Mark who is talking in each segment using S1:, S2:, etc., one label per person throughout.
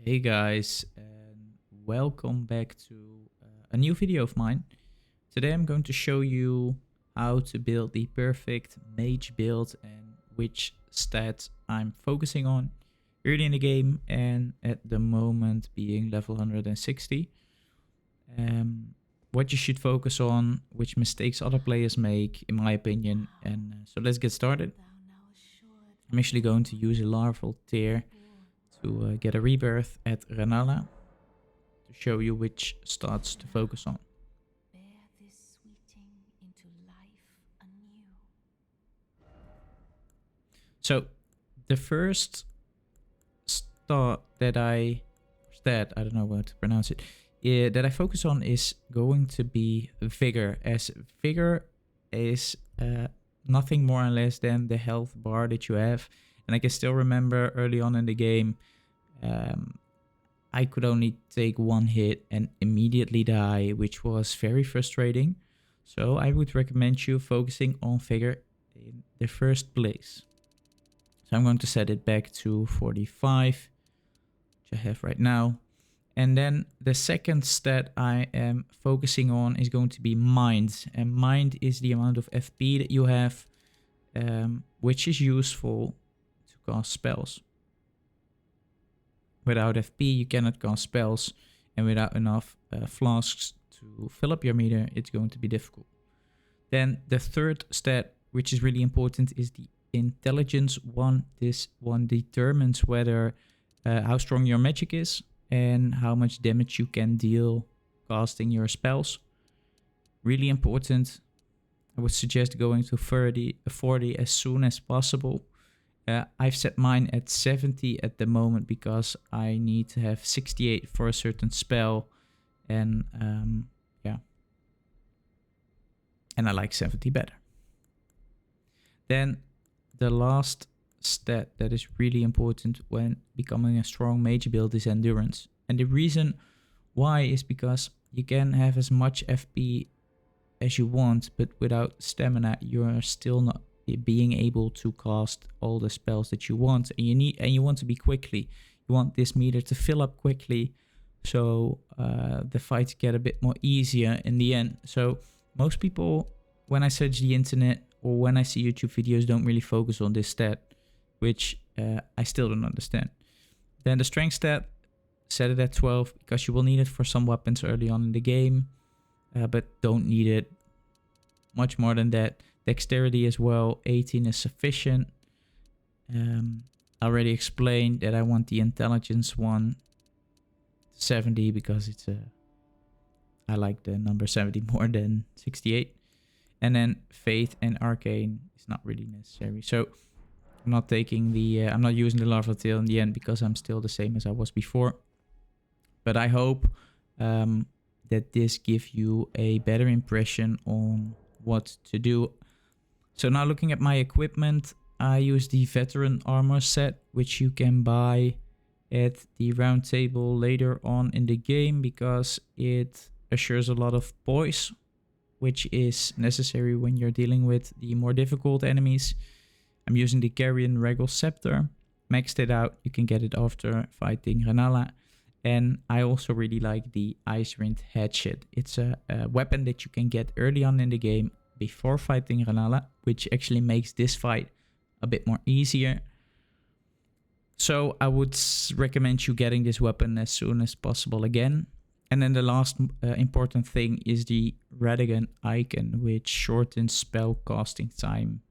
S1: Hey guys, and welcome back to a new video of mine. Today I'm going to show you how to build the perfect mage build and which stats I'm focusing on early in the game and at the moment being level 160. What you should focus on, which mistakes other players make, in my opinion. And so let's get started. I'm actually going to use a larval tear to get a rebirth at Renalla to show you which stats to focus on. So the first stat I don't know how to pronounce it, that I focus on is going to be Vigor, as Vigor is nothing more or less than the health bar that you have. And I can still remember early on in the game, I could only take one hit and immediately die, which was very frustrating. So I would recommend you focusing on Vigor in the first place. So I'm going to set it back to 45, which I have right now. And then the second stat I am focusing on is going to be Mind. And Mind is the amount of FP that you have, which is useful to cast spells. Without FP, you cannot cast spells, and without enough flasks to fill up your meter, it's going to be difficult. Then the third stat, which is really important, is the Intelligence one. This one determines whether how strong your magic is and how much damage you can deal casting your spells. Really important. I would suggest going to 40 as soon as possible. I've set mine at 70 at the moment because I need to have 68 for a certain spell, and yeah, and I like 70 better. Then the last stat that is really important when becoming a strong mage build is endurance. And the reason why is because you can have as much FP as you want, but without stamina, you're still not being able to cast all the spells that you want, and you want to be quickly. You want this meter to fill up quickly, so the fights get a bit more easier in the end. So most people, when I search the internet or when I see YouTube videos, don't really focus on this stat, which I still don't understand. Then the strength stat, set it at 12 because you will need it for some weapons early on in the game, but don't need it much more than that. Dexterity as well, 18 is sufficient. I already explained that I want the intelligence one 70 because it's I like the number 70 more than 68. And then faith and arcane is not really necessary. So I'm not taking the I'm not using the larval tail in the end because I'm still the same as I was before. But I hope that this gives you a better impression on what to do. So now looking at my equipment, I use the veteran armor set, which you can buy at the round table later on in the game because it assures a lot of poise, which is necessary when you're dealing with the more difficult enemies. I'm using the Carrion Regal Scepter, maxed it out. You can get it after fighting Renalla. And I also really like the Ice Rind Hatchet. It's a weapon that you can get early on in the game before fighting Renalla, which actually makes this fight a bit more easier. So I would recommend you getting this weapon as soon as possible again. And then the last important thing is the Radigan icon, which shortens spell casting time,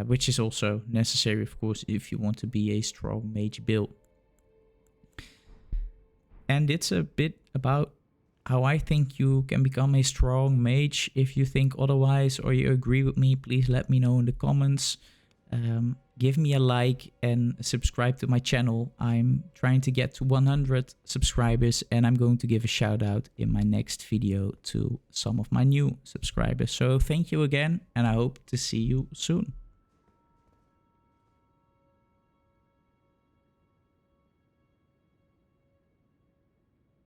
S1: which is also necessary, of course, if you want to be a strong mage build. And it's a bit about how I think you can become a strong mage. If you think otherwise or you agree with me, please let me know in the comments. Give me a like and subscribe to my channel. I'm trying to get to 100 subscribers and I'm going to give a shout out in my next video to some of my new subscribers. So thank you again and I hope to see you soon.